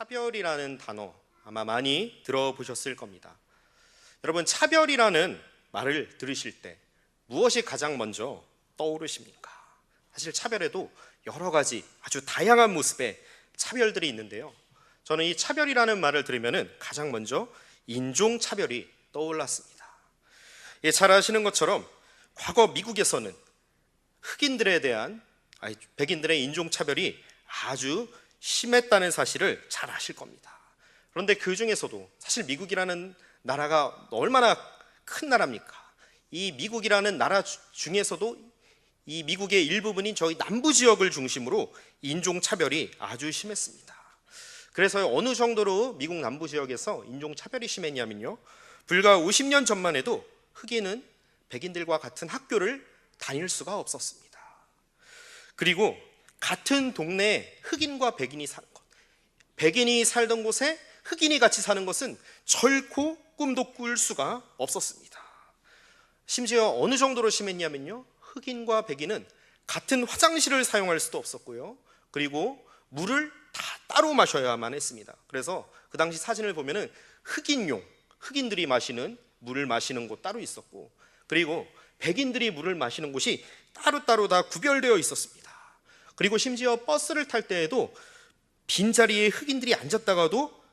차별이라는 단어 아마 많이 들어보셨을 겁니다. 여러분, 차별이라는 말을 들으실 때 무엇이 가장 먼저 떠오르십니까? 사실 차별에도 여러 가지 아주 다양한 모습의 차별들이 있는데요, 저는 이 차별이라는 말을 들으면 가장 먼저 인종차별이 떠올랐습니다. 잘 아시는 것처럼 과거 미국에서는 흑인들에 대한 백인들의 인종차별이 아주 심했다는 사실을 잘 아실 겁니다. 그런데 그 중에서도 사실 미국이라는 나라가 얼마나 큰 나라입니까? 이 미국이라는 나라 중에서도 이 미국의 일부분인 저희 남부 지역을 중심으로 인종차별이 아주 심했습니다. 그래서 어느 정도로 미국 남부 지역에서 인종차별이 심했냐면요, 불과 50년 전만 해도 흑인은 백인들과 같은 학교를 다닐 수가 없었습니다. 그리고 같은 동네에 흑인과 백인이 사는 것, 백인이 살던 곳에 흑인이 같이 사는 것은 결코 꿈도 꿀 수가 없었습니다. 심지어 어느 정도로 심했냐면요, 흑인과 백인은 같은 화장실을 사용할 수도 없었고요, 그리고 물을 다 따로 마셔야만 했습니다. 그래서 그 당시 사진을 보면은 흑인들이 마시는 물을 마시는 곳 따로 있었고, 그리고 백인들이 물을 마시는 곳이 따로따로 다 구별되어 있었습니다. 그리고 심지어 버스를 탈 때에도 빈자리에 흑인들이 앉았다가도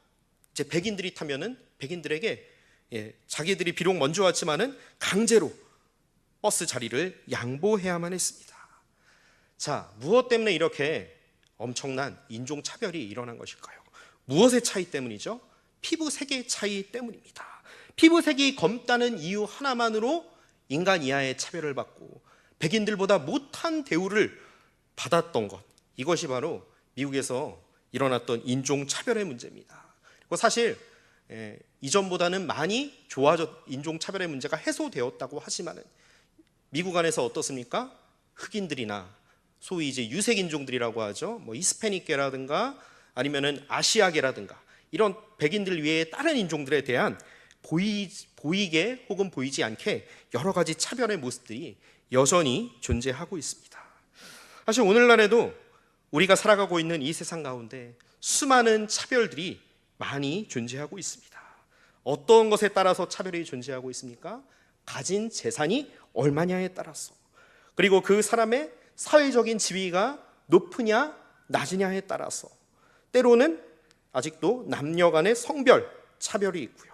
이제 백인들이 타면은 백인들에게 자기들이 비록 먼저 왔지만은 강제로 버스 자리를 양보해야만 했습니다. 자, 무엇 때문에 이렇게 엄청난 인종차별이 일어난 것일까요? 무엇의 차이 때문이죠? 피부색의 차이 때문입니다. 피부색이 검다는 이유 하나만으로 인간 이하의 차별을 받고 백인들보다 못한 대우를 받았던 것, 이것이 바로 미국에서 일어났던 인종차별의 문제입니다. 그리고 사실 이전보다는 많이 인종차별의 문제가 해소되었다고 하지만은 미국 안에서 어떻습니까? 흑인들이나 소위 이제 유색인종들이라고 하죠, 뭐 히스패닉계라든가 아니면은 아시아계라든가 이런 백인들 외에 다른 인종들에 대한 보이게 혹은 보이지 않게 여러 가지 차별의 모습들이 여전히 존재하고 있습니다. 사실 오늘날에도 우리가 살아가고 있는 이 세상 가운데 수많은 차별들이 많이 존재하고 있습니다. 어떤 것에 따라서 차별이 존재하고 있습니까? 가진 재산이 얼마냐에 따라서, 그리고 그 사람의 사회적인 지위가 높으냐 낮으냐에 따라서, 때로는 아직도 남녀 간의 성별 차별이 있고요,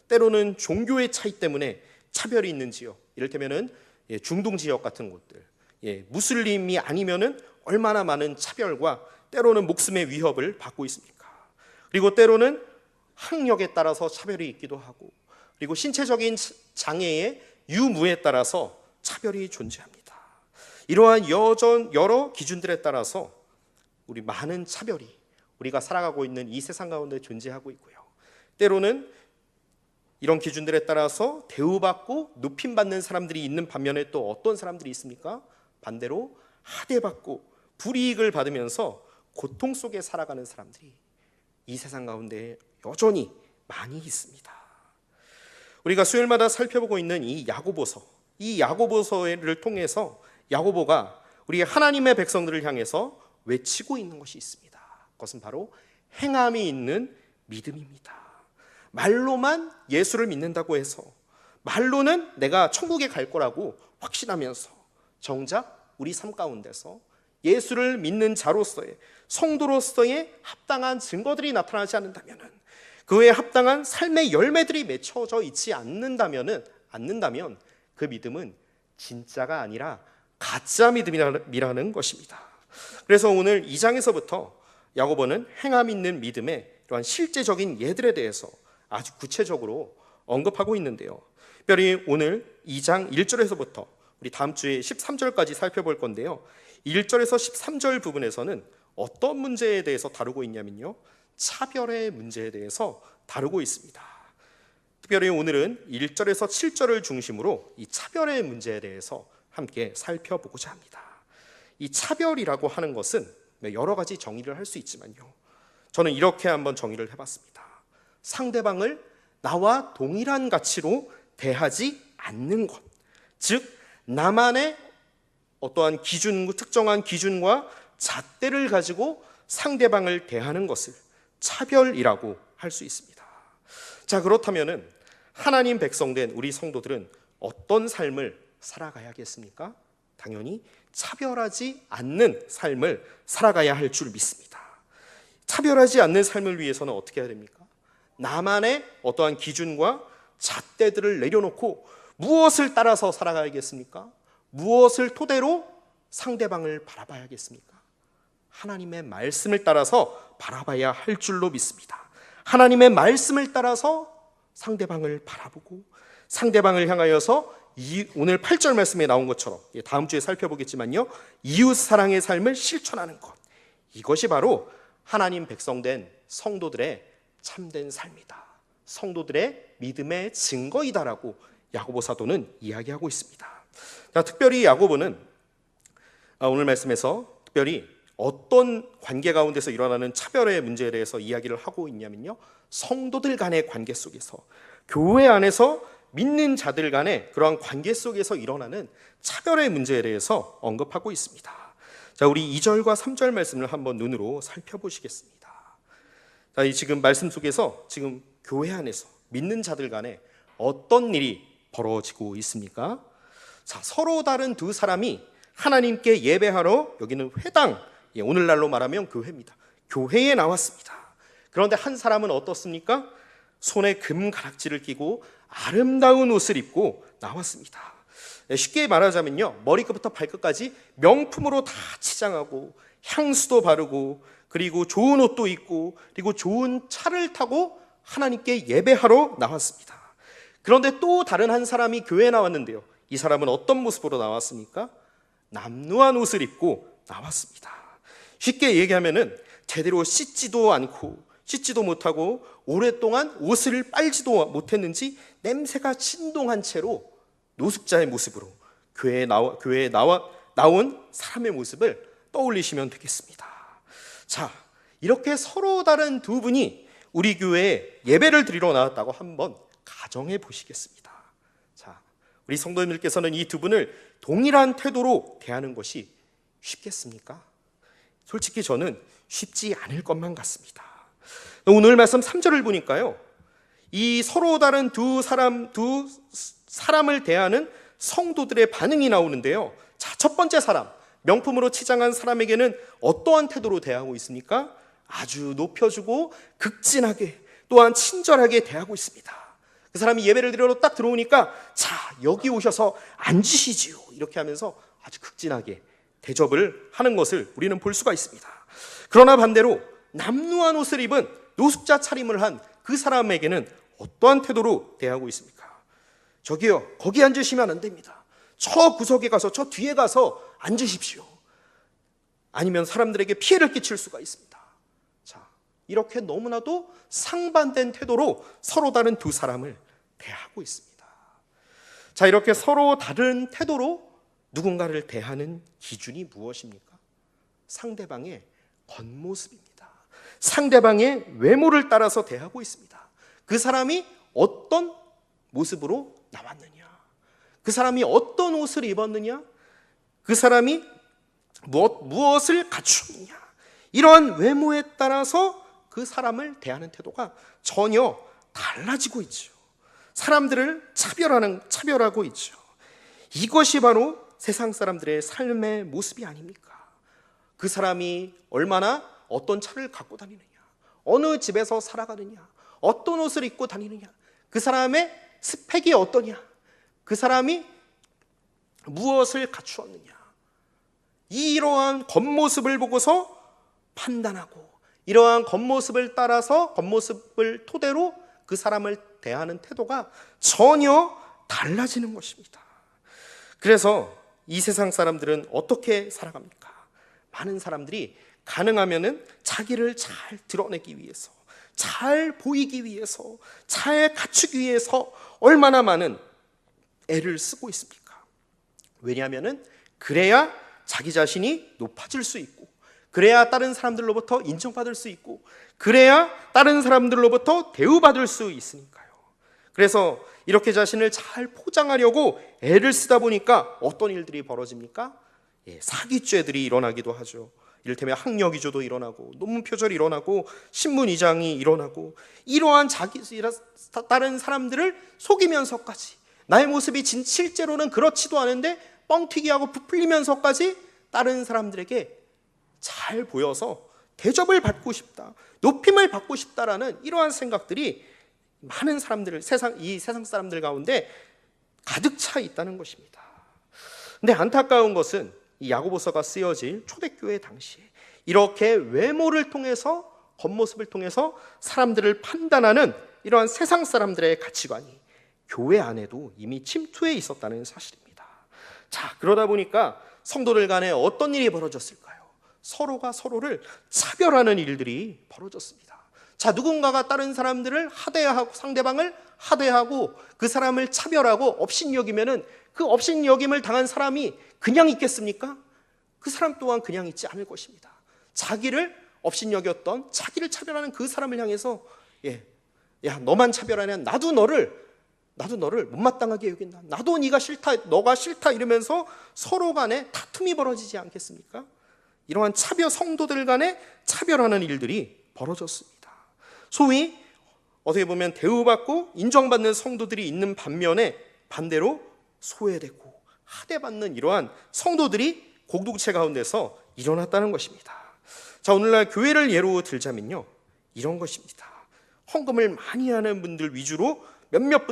때로는 종교의 차이 때문에 차별이 있는 지역, 이를테면은 중동 지역 같은 곳들, 무슬림이 아니면은 얼마나 많은 차별과 때로는 목숨의 위협을 받고 있습니까? 그리고 때로는 학력에 따라서 차별이 있기도 하고, 그리고 신체적인 장애의 유무에 따라서 차별이 존재합니다. 이러한 여러 기준들에 따라서 우리 많은 차별이 우리가 살아가고 있는 이 세상 가운데 존재하고 있고요, 때로는 이런 기준들에 따라서 대우받고 높임받는 사람들이 있는 반면에 또 어떤 사람들이 있습니까? 반대로 하대받고 불이익을 받으면서 고통 속에 살아가는 사람들이 이 세상 가운데 여전히 많이 있습니다. 우리가 수요일마다 살펴보고 있는 이 야고보서를 통해서 야고보가 우리 하나님의 백성들을 향해서 외치고 있는 것이 있습니다. 그것은 바로 행함이 있는 믿음입니다. 말로만 예수를 믿는다고 해서, 말로는 내가 천국에 갈 거라고 확신하면서 정작 우리 삶 가운데서 예수를 믿는 자로서의, 성도로서의 합당한 증거들이 나타나지 않는다면, 그에 합당한 삶의 열매들이 맺혀져 있지 않는다면 그 믿음은 진짜가 아니라 가짜 믿음이라는 것입니다. 그래서 오늘 2장에서부터 야고보는 행함 있는 믿음의 이러한 실제적인 예들에 대해서 아주 구체적으로 언급하고 있는데요, 특별히 오늘 2장 1절에서부터 우리 다음 주에 13절까지 살펴볼 건데요, 1절에서 13절 부분에서는 어떤 문제에 대해서 다루고 있냐면요, 차별의 문제에 대해서 다루고 있습니다. 특별히 오늘은 1절에서 7절을 중심으로 이 차별의 문제에 대해서 함께 살펴보고자 합니다. 이 차별이라고 하는 것은 여러 가지 정의를 할 수 있지만요, 저는 이렇게 한번 정의를 해봤습니다. 상대방을 나와 동일한 가치로 대하지 않는 것, 즉 나만의 어떠한 특정한 기준과 잣대를 가지고 상대방을 대하는 것을 차별이라고 할 수 있습니다. 자, 그렇다면은 하나님 백성된 우리 성도들은 어떤 삶을 살아가야겠습니까? 당연히 차별하지 않는 삶을 살아가야 할 줄 믿습니다. 차별하지 않는 삶을 위해서는 어떻게 해야 됩니까? 나만의 어떠한 기준과 잣대들을 내려놓고 무엇을 따라서 살아가야겠습니까? 무엇을 토대로 상대방을 바라봐야겠습니까? 하나님의 말씀을 따라서 바라봐야 할 줄로 믿습니다. 하나님의 말씀을 따라서 상대방을 바라보고 상대방을 향하여서 오늘 8절 말씀에 나온 것처럼 다음 주에 살펴보겠지만요, 이웃 사랑의 삶을 실천하는 것, 이것이 바로 하나님 백성된 성도들의 참된 삶이다, 성도들의 믿음의 증거이다라고 야고보 사도는 이야기하고 있습니다. 자, 특별히 야고보는 오늘 말씀에서 특별히 어떤 관계 가운데서 일어나는 차별의 문제에 대해서 이야기를 하고 있냐면요, 성도들 간의 관계 속에서, 교회 안에서 믿는 자들 간의 그러한 관계 속에서 일어나는 차별의 문제에 대해서 언급하고 있습니다. 자, 우리 2절과 3절 말씀을 한번 눈으로 살펴보시겠습니다. 자, 이 지금 말씀 속에서 지금 교회 안에서 믿는 자들 간에 어떤 일이 벌어지고 있습니까? 자, 서로 다른 두 사람이 하나님께 예배하러, 여기는 회당, 오늘날로 말하면 교회입니다. 교회에 나왔습니다. 그런데 한 사람은 어떻습니까? 손에 금 가락지를 끼고 아름다운 옷을 입고 나왔습니다. 쉽게 말하자면요, 머리끝부터 발끝까지 명품으로 다 치장하고 향수도 바르고 그리고 좋은 옷도 입고 그리고 좋은 차를 타고 하나님께 예배하러 나왔습니다. 그런데 또 다른 한 사람이 교회에 나왔는데요, 이 사람은 어떤 모습으로 나왔습니까? 남루한 옷을 입고 나왔습니다. 쉽게 얘기하면은 제대로 씻지도 않고 씻지도 못하고 오랫동안 옷을 빨지도 못했는지 냄새가 진동한 채로 노숙자의 모습으로 교회에 나온 사람의 모습을 떠올리시면 되겠습니다. 자, 이렇게 서로 다른 두 분이 우리 교회에 예배를 드리러 나왔다고 한번 가정해 보시겠습니다. 자, 우리 성도님들께서는 이 두 분을 동일한 태도로 대하는 것이 쉽겠습니까? 솔직히 저는 쉽지 않을 것만 같습니다. 오늘 말씀 3절을 보니까요, 이 서로 다른 두 사람을 대하는 성도들의 반응이 나오는데요. 자, 첫 번째 사람, 명품으로 치장한 사람에게는 어떠한 태도로 대하고 있습니까? 아주 높여주고 극진하게 또한 친절하게 대하고 있습니다. 그 사람이 예배를 드리러 딱 들어오니까 자, 여기 오셔서 앉으시지요, 이렇게 하면서 아주 극진하게 대접을 하는 것을 우리는 볼 수가 있습니다. 그러나 반대로 남루한 옷을 입은 노숙자 차림을 한 그 사람에게는 어떠한 태도로 대하고 있습니까? 저기요, 거기 앉으시면 안 됩니다. 저 구석에 가서, 저 뒤에 가서 앉으십시오. 아니면 사람들에게 피해를 끼칠 수가 있습니다. 자, 이렇게 너무나도 상반된 태도로 서로 다른 두 사람을 대하고 있습니다. 자, 이렇게 서로 다른 태도로 누군가를 대하는 기준이 무엇입니까? 상대방의 겉모습입니다. 상대방의 외모를 따라서 대하고 있습니다. 그 사람이 어떤 모습으로 나왔느냐, 그 사람이 어떤 옷을 입었느냐, 그 사람이 무엇을 갖추느냐, 이러한 외모에 따라서 그 사람을 대하는 태도가 전혀 달라지고 있죠. 사람들을 차별하고 있죠. 이것이 바로 세상 사람들의 삶의 모습이 아닙니까? 그 사람이 얼마나 어떤 차를 갖고 다니느냐, 어느 집에서 살아가느냐, 어떤 옷을 입고 다니느냐, 그 사람의 스펙이 어떠냐, 그 사람이 무엇을 갖추었느냐, 이러한 겉모습을 보고서 판단하고 이러한 겉모습을 따라서 겉모습을 토대로 그 사람을 대하는 태도가 전혀 달라지는 것입니다. 그래서 이 세상 사람들은 어떻게 살아갑니까? 많은 사람들이 가능하면은 자기를 잘 드러내기 위해서, 잘 보이기 위해서, 잘 갖추기 위해서 얼마나 많은 애를 쓰고 있습니까? 왜냐하면은 그래야 자기 자신이 높아질 수 있고, 그래야 다른 사람들로부터 인정받을 수 있고, 그래야 다른 사람들로부터 대우받을 수 있으니까요. 그래서 이렇게 자신을 잘 포장하려고 애를 쓰다 보니까 어떤 일들이 벌어집니까? 사기죄들이 일어나기도 하죠. 이를테면 학력 위조도 일어나고 논문 표절이 일어나고 신문 위장이 일어나고 이러한 다른 사람들을 속이면서까지 나의 모습이 실제로는 그렇지도 않은데 뻥튀기하고 부풀리면서까지 다른 사람들에게 잘 보여서 대접을 받고 싶다, 높임을 받고 싶다라는 이러한 생각들이 많은 사람들을 이 세상 사람들 가운데 가득 차 있다는 것입니다. 근데 안타까운 것은 이 야고보서가 쓰여질 초대교회 당시에 이렇게 외모를 통해서, 겉모습을 통해서 사람들을 판단하는 이러한 세상 사람들의 가치관이 교회 안에도 이미 침투해 있었다는 사실입니다. 자, 그러다 보니까 성도들 간에 어떤 일이 벌어졌을까요? 서로가 서로를 차별하는 일들이 벌어졌습니다. 자, 누군가가 다른 사람들을 하대하고, 상대방을 하대하고 그 사람을 차별하고 업신여기면은 그 업신여김을 당한 사람이 그냥 있겠습니까? 그 사람 또한 그냥 있지 않을 것입니다. 자기를 업신여겼던, 자기를 차별하는 그 사람을 향해서 야, 너만 차별하냐? 나도 너를 못마땅하게 여긴다. 나도 네가 싫다, 너가 싫다 이러면서 서로 간에 다툼이 벌어지지 않겠습니까? 이러한 성도들 간에 차별하는 일들이 벌어졌습니다. 소위 어떻게 보면 대우받고 인정받는 성도들이 있는 반면에 반대로 소외되고 하대받는 이러한 성도들이 공동체 가운데서 일어났다는 것입니다. 자, 오늘날 교회를 예로 들자면요, 이런 것입니다. 헌금을 많이 하는 분들 위주로 몇몇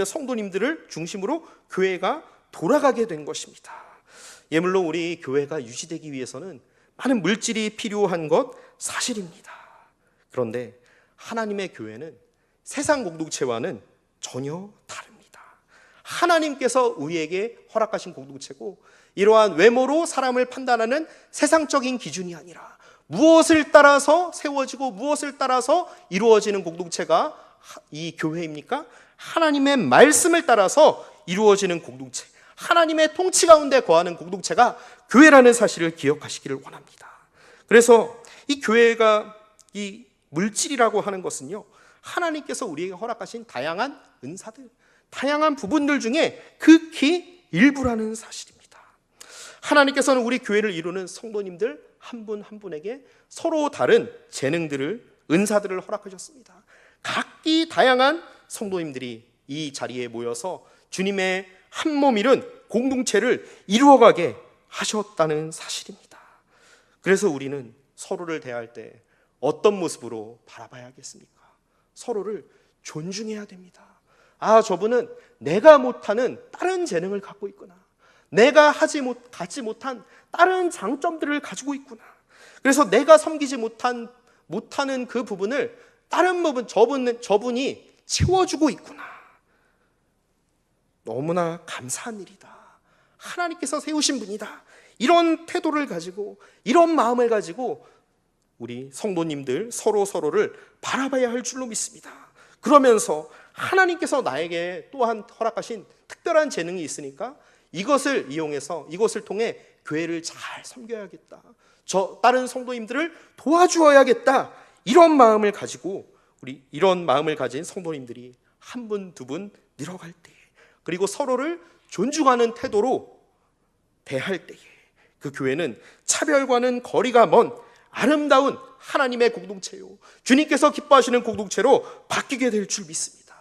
성도님들을 중심으로 교회가 돌아가게 된 것입니다. 물론 우리 교회가 유지되기 위해서는 많은 물질이 필요한 것 사실입니다. 그런데 하나님의 교회는 세상 공동체와는 전혀 다릅니다. 하나님께서 우리에게 허락하신 공동체고, 이러한 외모로 사람을 판단하는 세상적인 기준이 아니라 무엇을 따라서 세워지고 무엇을 따라서 이루어지는 공동체가 이 교회입니까? 하나님의 말씀을 따라서 이루어지는 공동체, 하나님의 통치 가운데 거하는 공동체가 교회라는 사실을 기억하시기를 원합니다. 그래서 이 교회가 이 물질이라고 하는 것은요, 하나님께서 우리에게 허락하신 다양한 은사들, 다양한 부분들 중에 극히 일부라는 사실입니다. 하나님께서는 우리 교회를 이루는 성도님들 한 분 한 분에게 서로 다른 재능들을, 은사들을 허락하셨습니다. 각기 다양한 성도님들이 이 자리에 모여서 주님의 한 몸 이룬 공동체를 이루어가게 하셨다는 사실입니다. 그래서 우리는 서로를 대할 때 어떤 모습으로 바라봐야겠습니까? 서로를 존중해야 됩니다. 아, 저분은 내가 못하는 다른 재능을 갖고 있구나, 내가 갖지 못한 다른 장점들을 가지고 있구나. 그래서 내가 섬기지 못하는 그 부분을 다른 부분, 저분이 채워주고 있구나. 너무나 감사한 일이다. 하나님께서 세우신 분이다. 이런 태도를 가지고, 이런 마음을 가지고 우리 성도님들 서로를 바라봐야 할 줄로 믿습니다. 그러면서 하나님께서 나에게 또한 허락하신 특별한 재능이 있으니까 이것을 이용해서, 이것을 통해 교회를 잘 섬겨야겠다, 다른 성도님들을 도와주어야겠다, 이런 마음을 가지고 이런 마음을 가진 성도님들이 한 분, 두 분 늘어갈 때, 그리고 서로를 존중하는 태도로 대할 때에 그 교회는 차별과는 거리가 먼 아름다운 하나님의 공동체요, 주님께서 기뻐하시는 공동체로 바뀌게 될 줄 믿습니다.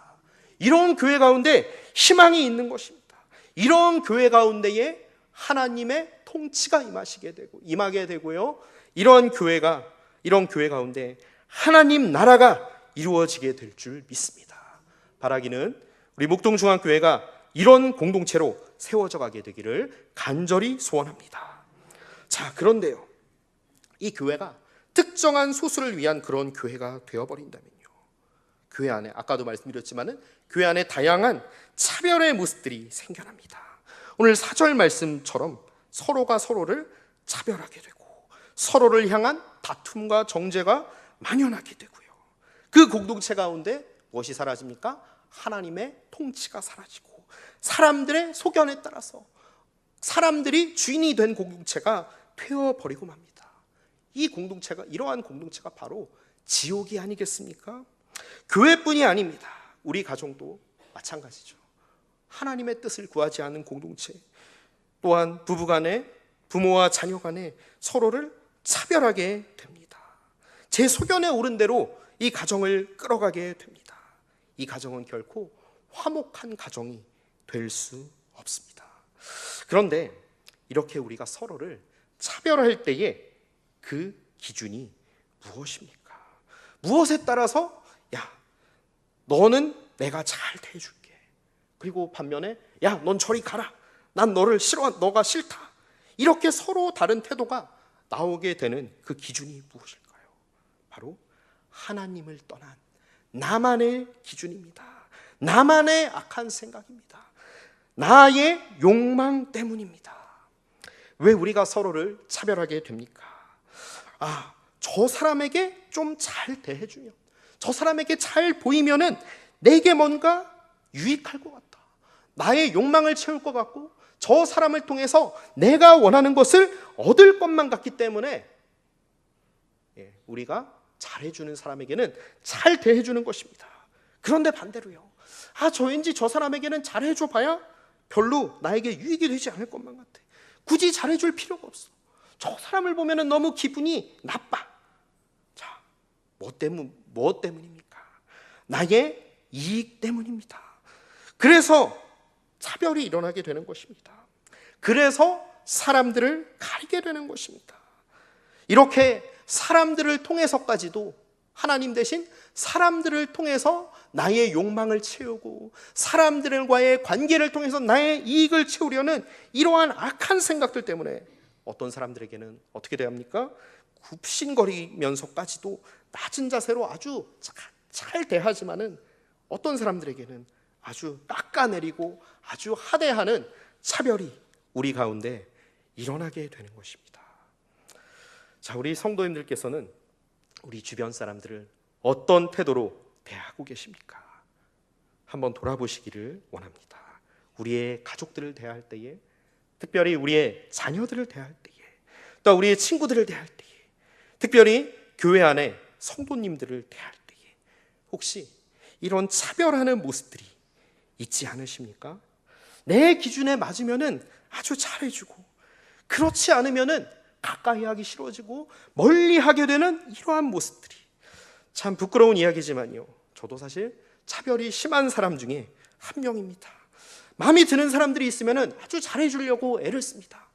이런 교회 가운데 희망이 있는 것입니다. 이런 교회 가운데에 하나님의 통치가 임하게 되고요, 이런 교회 가운데 하나님 나라가 이루어지게 될 줄 믿습니다. 바라기는 우리 목동중앙교회가 이런 공동체로 세워져 가게 되기를 간절히 소원합니다. 자, 그런데요, 이 교회가 특정한 소수를 위한 그런 교회가 되어버린다면요, 교회 안에, 아까도 말씀드렸지만은 교회 안에 다양한 차별의 모습들이 생겨납니다. 오늘 4절 말씀처럼 서로가 서로를 차별하게 되고 서로를 향한 다툼과 정죄가 만연하게 되고요, 그 공동체 가운데 무엇이 사라집니까? 하나님의 통치가 사라지고 사람들의 소견에 따라서 사람들이 주인이 된 공동체가 되어버리고 맙니다. 이러한 공동체가 바로 지옥이 아니겠습니까? 교회뿐이 아닙니다. 우리 가정도 마찬가지죠. 하나님의 뜻을 구하지 않는 공동체, 또한 부부간에, 부모와 자녀간에 서로를 차별하게 됩니다. 제 소견에 오른 대로 이 가정을 끌어가게 됩니다. 이 가정은 결코 화목한 가정이 될 수 없습니다. 그런데 이렇게 우리가 서로를 차별할 때에 그 기준이 무엇입니까? 무엇에 따라서 야, 너는 내가 잘 대해줄게. 그리고 반면에 야, 넌 저리 가라. 난 너를 싫어, 너가 싫다. 이렇게 서로 다른 태도가 나오게 되는 그 기준이 무엇일까요? 바로 하나님을 떠난 나만의 기준입니다. 나만의 악한 생각입니다. 나의 욕망 때문입니다. 왜 우리가 서로를 차별하게 됩니까? 저 사람에게 좀 잘 대해주면, 저 사람에게 잘 보이면은 내게 뭔가 유익할 것 같다. 나의 욕망을 채울 것 같고 저 사람을 통해서 내가 원하는 것을 얻을 것만 같기 때문에 우리가 잘해주는 사람에게는 잘 대해주는 것입니다. 그런데 반대로요, 저 왠지 저 사람에게는 잘해줘 봐야 별로 나에게 유익이 되지 않을 것만 같아. 굳이 잘해줄 필요가 없어. 저 사람을 보면 너무 기분이 나빠. 자, 무엇 때문입니까? 나의 이익 때문입니다. 그래서 차별이 일어나게 되는 것입니다. 그래서 사람들을 가리게 되는 것입니다. 이렇게 사람들을 통해서까지도 하나님 대신 사람들을 통해서 나의 욕망을 채우고 사람들과의 관계를 통해서 나의 이익을 채우려는 이러한 악한 생각들 때문에 어떤 사람들에게는 어떻게 대합니까? 굽신거리면서까지도 낮은 자세로 아주 잘 대하지만은 어떤 사람들에게는 아주 깎아내리고 아주 하대하는 차별이 우리 가운데 일어나게 되는 것입니다. 자, 우리 성도님들께서는 우리 주변 사람들을 어떤 태도로 대하고 계십니까? 한번 돌아보시기를 원합니다. 우리의 가족들을 대할 때에, 특별히 우리의 자녀들을 대할 때에, 또 우리의 친구들을 대할 때에, 특별히 교회 안에 성도님들을 대할 때에 혹시 이런 차별하는 모습들이 있지 않으십니까? 내 기준에 맞으면은 아주 잘해주고, 그렇지 않으면은 가까이 하기 싫어지고 멀리 하게 되는 이러한 모습들이 참 부끄러운 이야기지만요, 저도 사실 차별이 심한 사람 중에 한 명입니다. 마음에 드는 사람들이 있으면은 아주 잘해주려고 애를 씁니다.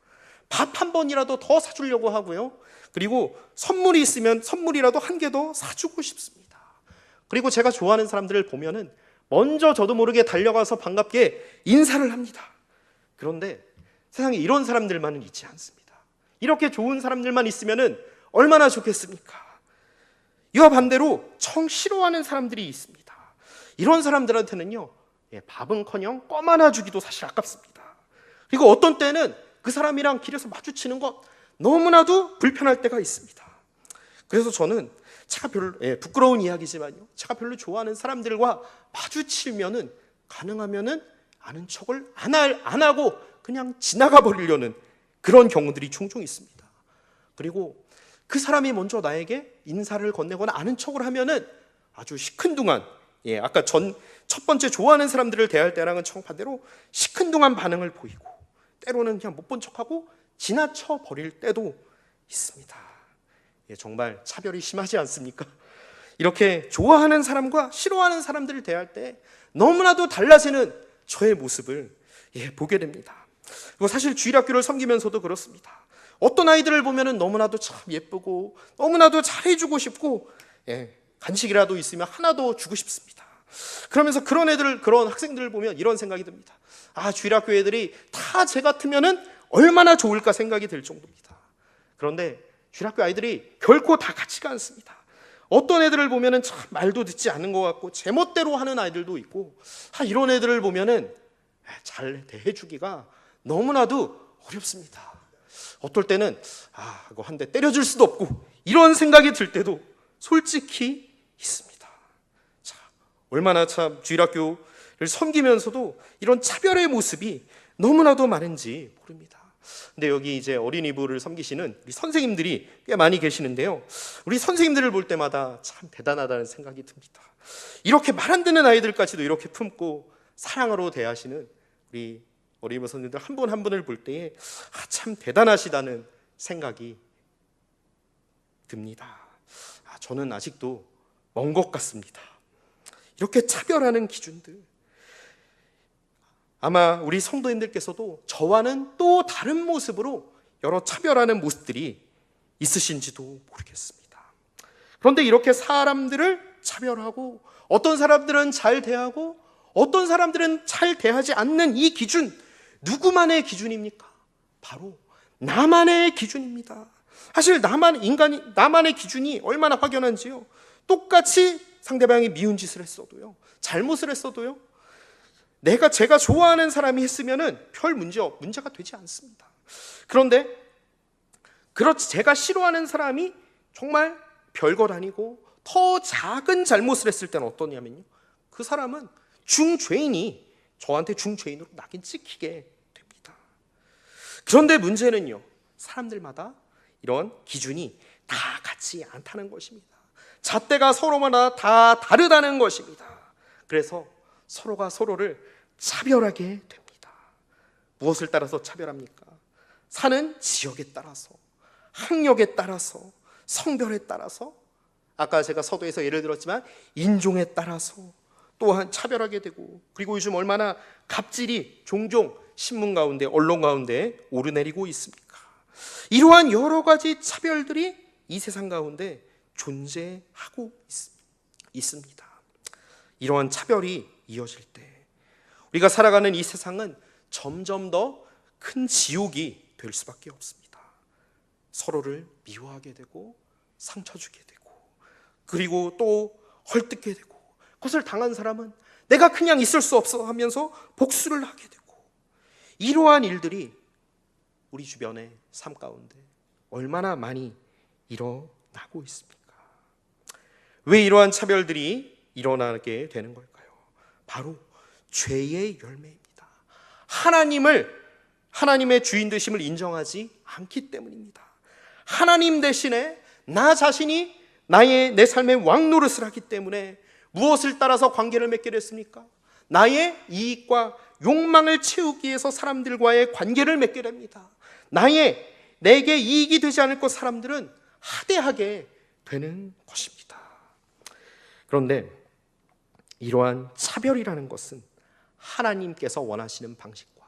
밥 한 번이라도 더 사주려고 하고요, 그리고 선물이 있으면 선물이라도 한 개 더 사주고 싶습니다. 그리고 제가 좋아하는 사람들을 보면은 먼저 저도 모르게 달려가서 반갑게 인사를 합니다. 그런데 세상에 이런 사람들만은 있지 않습니다. 이렇게 좋은 사람들만 있으면은 얼마나 좋겠습니까? 이와 반대로 청 싫어하는 사람들이 있습니다. 이런 사람들한테는요, 밥은커녕 껌 하나 주기도 사실 아깝습니다. 그리고 어떤 때는 그 사람이랑 길에서 마주치는 것 너무나도 불편할 때가 있습니다. 그래서 저는 제가 별로 부끄러운 이야기지만요, 제가 별로 좋아하는 사람들과 마주치면은 가능하면은 아는 척을 안 하고 그냥 지나가 버리려는 그런 경우들이 종종 있습니다. 그리고 그 사람이 먼저 나에게 인사를 건네거나 아는 척을 하면은 아주 시큰둥한, 아까 첫 번째 좋아하는 사람들을 대할 때랑은 정반대로 시큰둥한 반응을 보이고, 때로는 그냥 못 본 척하고 지나쳐 버릴 때도 있습니다. 정말 차별이 심하지 않습니까? 이렇게 좋아하는 사람과 싫어하는 사람들을 대할 때 너무나도 달라지는 저의 모습을 보게 됩니다. 그리고 사실 주일학교를 섬기면서도 그렇습니다. 어떤 아이들을 보면 너무나도 참 예쁘고 너무나도 잘해주고 싶고 간식이라도 있으면 하나 더 주고 싶습니다. 그러면서 그런 학생들을 보면 이런 생각이 듭니다. 주일학교 애들이 다 제 같으면은 얼마나 좋을까 생각이 들 정도입니다. 그런데 주일학교 아이들이 결코 다 같지가 않습니다. 어떤 애들을 보면은 참 말도 듣지 않는 것 같고 제멋대로 하는 아이들도 있고, 이런 애들을 보면은 잘 대해주기가 너무나도 어렵습니다. 어떨 때는 이거 한 대 때려줄 수도 없고 이런 생각이 들 때도 솔직히 있습니다. 자, 얼마나 참 주일학교를 섬기면서도 이런 차별의 모습이 너무나도 많은지 모릅니다. 근데 여기 이제 어린이부를 섬기시는 우리 선생님들이 꽤 많이 계시는데요, 우리 선생님들을 볼 때마다 참 대단하다는 생각이 듭니다. 이렇게 말 안 듣는 아이들까지도 이렇게 품고 사랑으로 대하시는 우리 어린이부 선생님들 한 분 한 분을 볼 때에 참 대단하시다는 생각이 듭니다. 저는 아직도 먼 것 같습니다. 이렇게 차별하는 기준들, 아마 우리 성도님들께서도 저와는 또 다른 모습으로 여러 차별하는 모습들이 있으신지도 모르겠습니다. 그런데 이렇게 사람들을 차별하고 어떤 사람들은 잘 대하고 어떤 사람들은 잘 대하지 않는 이 기준, 누구만의 기준입니까? 바로 나만의 기준입니다. 사실 나만의 기준이 얼마나 확연한지요. 똑같이 상대방이 미운 짓을 했어도요, 잘못을 했어도요, 제가 좋아하는 사람이 했으면은 별 문제가 되지 않습니다. 그런데 제가 싫어하는 사람이 정말 별것 아니고 더 작은 잘못을 했을 때는 어떠냐면요, 그 사람은 중죄인이 저한테 중죄인으로 낙인 찍히게 됩니다. 그런데 문제는요, 사람들마다 이런 기준이 다 같지 않다는 것입니다. 잣대가 서로마다 다 다르다는 것입니다. 그래서 서로가 서로를 차별하게 됩니다. 무엇을 따라서 차별합니까? 사는 지역에 따라서, 학력에 따라서, 성별에 따라서, 아까 제가 서두에서 예를 들었지만 인종에 따라서 또한 차별하게 되고, 그리고 요즘 얼마나 갑질이 종종 신문 가운데, 언론 가운데 오르내리고 있습니까? 이러한 여러 가지 차별들이 이 세상 가운데 존재하고 있습니다. 이러한 차별이 이어질 때 우리가 살아가는 이 세상은 점점 더 큰 지옥이 될 수밖에 없습니다. 서로를 미워하게 되고 상처 주게 되고, 그리고 또 헐뜯게 되고, 그것을 당한 사람은 내가 그냥 있을 수 없어 하면서 복수를 하게 되고, 이러한 일들이 우리 주변의 삶 가운데 얼마나 많이 일어나고 있습니까? 왜 이러한 차별들이 일어나게 되는 걸까요? 바로 죄의 열매입니다. 하나님의 주인 되심을 인정하지 않기 때문입니다. 하나님 대신에 나 자신이 내 삶의 왕노릇을 하기 때문에 무엇을 따라서 관계를 맺게 됐습니까? 나의 이익과 욕망을 채우기 위해서 사람들과의 관계를 맺게 됩니다. 내게 이익이 되지 않을 것 사람들은 하대하게 되는 것입니다. 그런데 이러한 차별이라는 것은 하나님께서 원하시는 방식과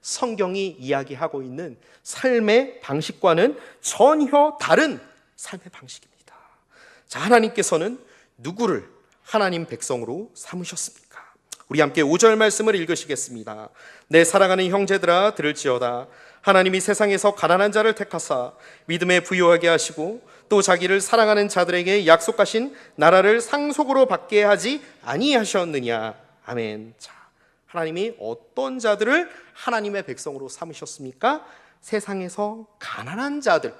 성경이 이야기하고 있는 삶의 방식과는 전혀 다른 삶의 방식입니다. 자, 하나님께서는 누구를 하나님 백성으로 삼으셨습니까? 우리 함께 5절 말씀을 읽으시겠습니다. 내 사랑하는 형제들아 들을지어다. 하나님이 세상에서 가난한 자를 택하사 믿음에 부유하게 하시고 또 자기를 사랑하는 자들에게 약속하신 나라를 상속으로 받게 하지 아니하셨느냐. 아멘. 자, 하나님이 어떤 자들을 하나님의 백성으로 삼으셨습니까? 세상에서 가난한 자들을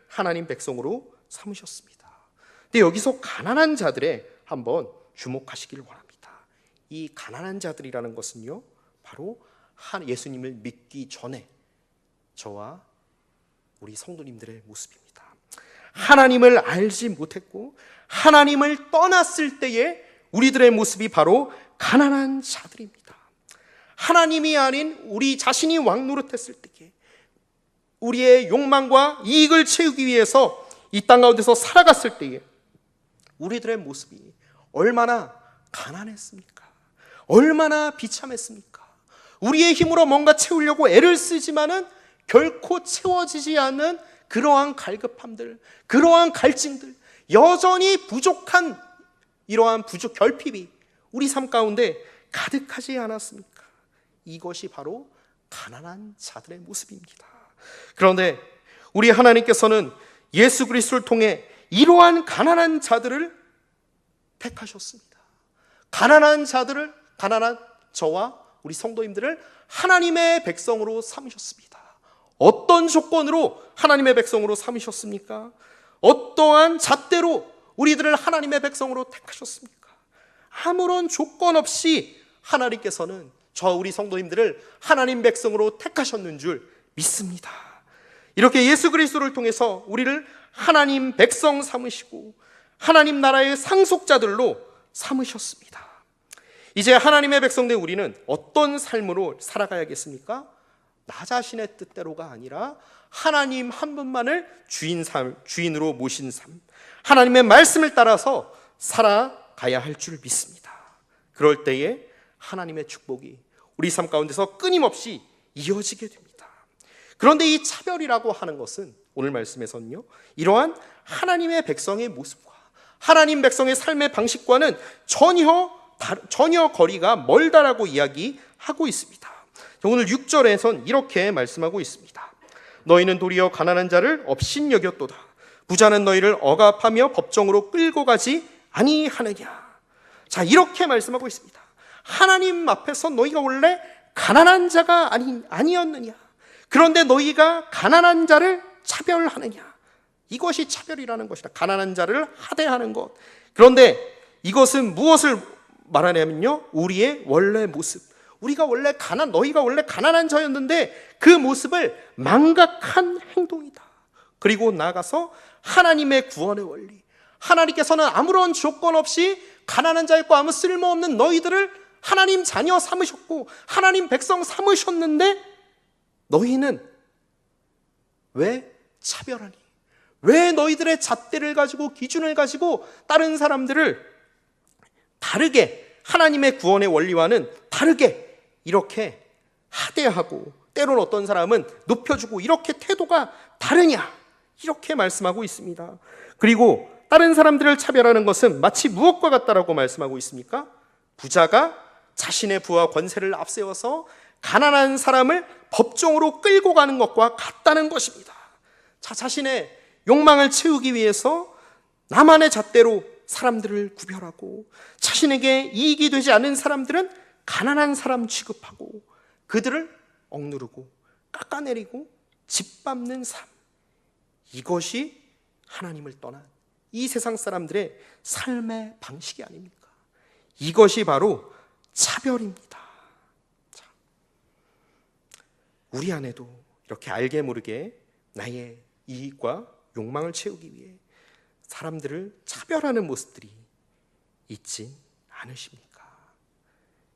하나님 백성으로 삼으셨습니다. 근데 여기서 가난한 자들에 한번 주목하시길 원합니다. 이 가난한 자들이라는 것은요, 바로 예수님을 믿기 전에 저와 우리 성도님들의 모습입니다. 하나님을 알지 못했고 하나님을 떠났을 때의 우리들의 모습이 바로 가난한 자들입니다. 하나님이 아닌 우리 자신이 왕노릇했을 때에 우리의 욕망과 이익을 채우기 위해서 이 땅 가운데서 살아갔을 때에 우리들의 모습이 얼마나 가난했습니까? 얼마나 비참했습니까? 우리의 힘으로 뭔가 채우려고 애를 쓰지만은 결코 채워지지 않는 그러한 갈급함들, 그러한 갈증들, 여전히 부족한 이러한 결핍이 우리 삶 가운데 가득하지 않았습니까? 이것이 바로 가난한 자들의 모습입니다. 그런데 우리 하나님께서는 예수 그리스도를 통해 이러한 가난한 자들을 택하셨습니다. 가난한 저와 우리 성도님들을 하나님의 백성으로 삼으셨습니다. 어떤 조건으로 하나님의 백성으로 삼으셨습니까? 어떠한 잣대로 우리들을 하나님의 백성으로 택하셨습니까? 아무런 조건 없이 하나님께서는 우리 성도님들을 하나님 백성으로 택하셨는 줄 믿습니다. 이렇게 예수 그리스도를 통해서 우리를 하나님 백성 삼으시고 하나님 나라의 상속자들로 삼으셨습니다. 이제 하나님의 백성된 우리는 어떤 삶으로 살아가야겠습니까? 나 자신의 뜻대로가 아니라 하나님 한 분만을 주인으로 모신 삶, 하나님의 말씀을 따라서 살아가야 할 줄 믿습니다. 그럴 때에 하나님의 축복이 우리 삶 가운데서 끊임없이 이어지게 됩니다. 그런데 이 차별이라고 하는 것은 오늘 말씀에서는요, 이러한 하나님의 백성의 모습과 하나님 백성의 삶의 방식과는 전혀 거리가 멀다라고 이야기하고 있습니다. 오늘 6절에선 이렇게 말씀하고 있습니다. 너희는 도리어 가난한 자를 업신여겼도다. 부자는 너희를 억압하며 법정으로 끌고 가지 아니하느냐. 자, 이렇게 말씀하고 있습니다. 하나님 앞에서 너희가 원래 가난한 자가 아니었느냐. 그런데 너희가 가난한 자를 차별하느냐. 이것이 차별이라는 것이다. 가난한 자를 하대하는 것. 그런데 이것은 무엇을 말하냐면요, 우리의 원래 모습. 너희가 원래 가난한 자였는데 그 모습을 망각한 행동이다. 그리고 나아가서 하나님의 구원의 원리, 하나님께서는 아무런 조건 없이 가난한 자였고 아무 쓸모없는 너희들을 하나님 자녀 삼으셨고 하나님 백성 삼으셨는데 너희는 왜 차별하니? 왜 너희들의 잣대를 가지고 기준을 가지고 다른 사람들을 다르게, 하나님의 구원의 원리와는 다르게 이렇게 하대하고 때로는 어떤 사람은 높여주고 이렇게 태도가 다르냐, 이렇게 말씀하고 있습니다. 그리고 다른 사람들을 차별하는 것은 마치 무엇과 같다라고 말씀하고 있습니까? 부자가 자신의 부와 권세를 앞세워서 가난한 사람을 법정으로 끌고 가는 것과 같다는 것입니다. 자신의 욕망을 채우기 위해서 나만의 잣대로 사람들을 구별하고 자신에게 이익이 되지 않는 사람들은 가난한 사람 취급하고 그들을 억누르고 깎아내리고 짓밟는 삶, 이것이 하나님을 떠난 이 세상 사람들의 삶의 방식이 아닙니까? 이것이 바로 차별입니다. 자, 우리 안에도 이렇게 알게 모르게 나의 이익과 욕망을 채우기 위해 사람들을 차별하는 모습들이 있진 않으십니까?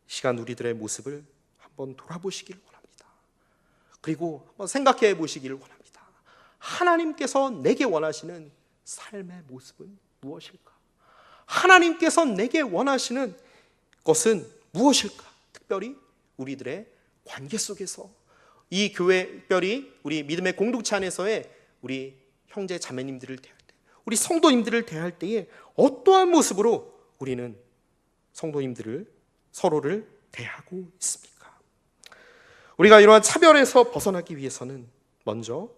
시간 우리들의 모습을 한번 돌아보시길 원합니다. 그리고 한번 생각해 보시기를 원합니다. 하나님께서 내게 원하시는 삶의 모습은 무엇일까? 하나님께서 내게 원하시는 것은 무엇일까? 특별히 우리들의 관계 속에서, 이 교회, 특별히 우리 믿음의 공동체 안에서의 우리 형제 자매님들을 대할 때, 우리 성도님들을 대할 때에 어떠한 모습으로 우리는 성도님들을, 서로를 대하고 있습니까? 우리가 이러한 차별에서 벗어나기 위해서는 먼저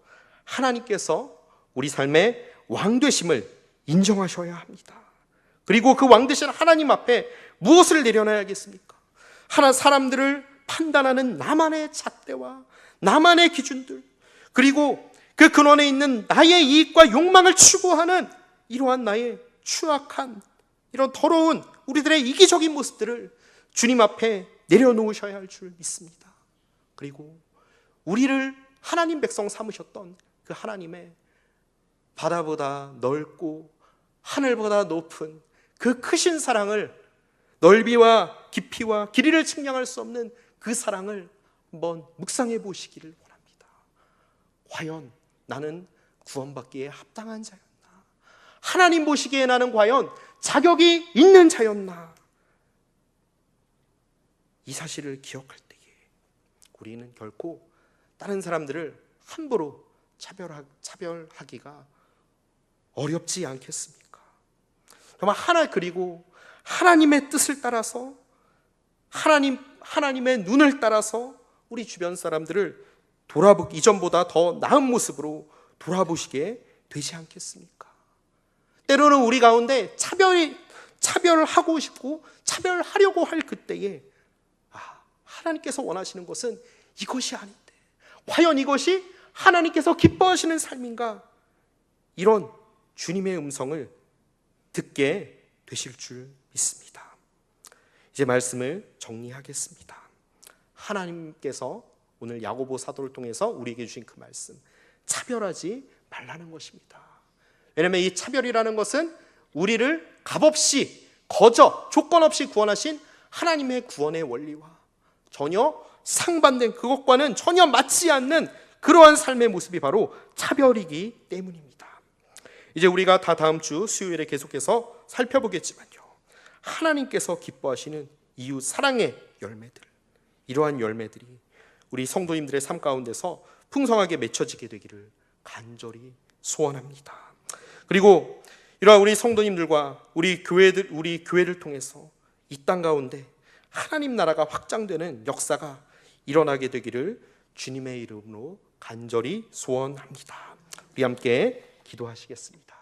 하나님께서 우리 삶의 왕되심을 인정하셔야 합니다. 그리고 그 왕되신 하나님 앞에 무엇을 내려놔야겠습니까? 사람들을 판단하는 나만의 잣대와 나만의 기준들, 그리고 그 근원에 있는 나의 이익과 욕망을 추구하는 이러한 나의 추악한, 이런 더러운 우리들의 이기적인 모습들을 주님 앞에 내려놓으셔야 할 줄 믿습니다. 그리고 우리를 하나님 백성 삼으셨던 그 하나님의 바다보다 넓고 하늘보다 높은 그 크신 사랑을, 넓이와 깊이와 길이를 측량할 수 없는 그 사랑을 한번 묵상해 보시기를 원합니다. 과연 나는 구원받기에 합당한 자였나? 하나님 보시기에 나는 과연 자격이 있는 자였나? 이 사실을 기억할 때에 우리는 결코 다른 사람들을 함부로 차별하기가 어렵지 않겠습니까? 정말 그리고 하나님의 뜻을 따라서, 하나님의 눈을 따라서 우리 주변 사람들을 이전보다 더 나은 모습으로 돌아보시게 되지 않겠습니까? 때로는 우리 가운데 차별하고 싶고 차별하려고 할 그때에 하나님께서 원하시는 것은 이것이 아닌데 과연 이것이 하나님께서 기뻐하시는 삶인가? 이런 주님의 음성을 듣게 되실 줄 믿습니다. 이제 말씀을 정리하겠습니다. 하나님께서 오늘 야고보 사도를 통해서 우리에게 주신 그 말씀, 차별하지 말라는 것입니다. 왜냐하면 이 차별이라는 것은 우리를 값없이, 조건 없이 구원하신 하나님의 구원의 원리와 전혀 상반된, 그것과는 전혀 맞지 않는 그러한 삶의 모습이 바로 차별이기 때문입니다. 이제 우리가 다 다음 주 수요일에 계속해서 살펴보겠지만요, 하나님께서 기뻐하시는 이웃 사랑의 열매들, 이러한 열매들이 우리 성도님들의 삶 가운데서 풍성하게 맺혀지게 되기를 간절히 소원합니다. 그리고 이러한 우리 성도님들과 우리 교회를 통해서 이 땅 가운데 하나님 나라가 확장되는 역사가 일어나게 되기를 주님의 이름으로 간절히 소원합니다. 우리 함께 기도하시겠습니다.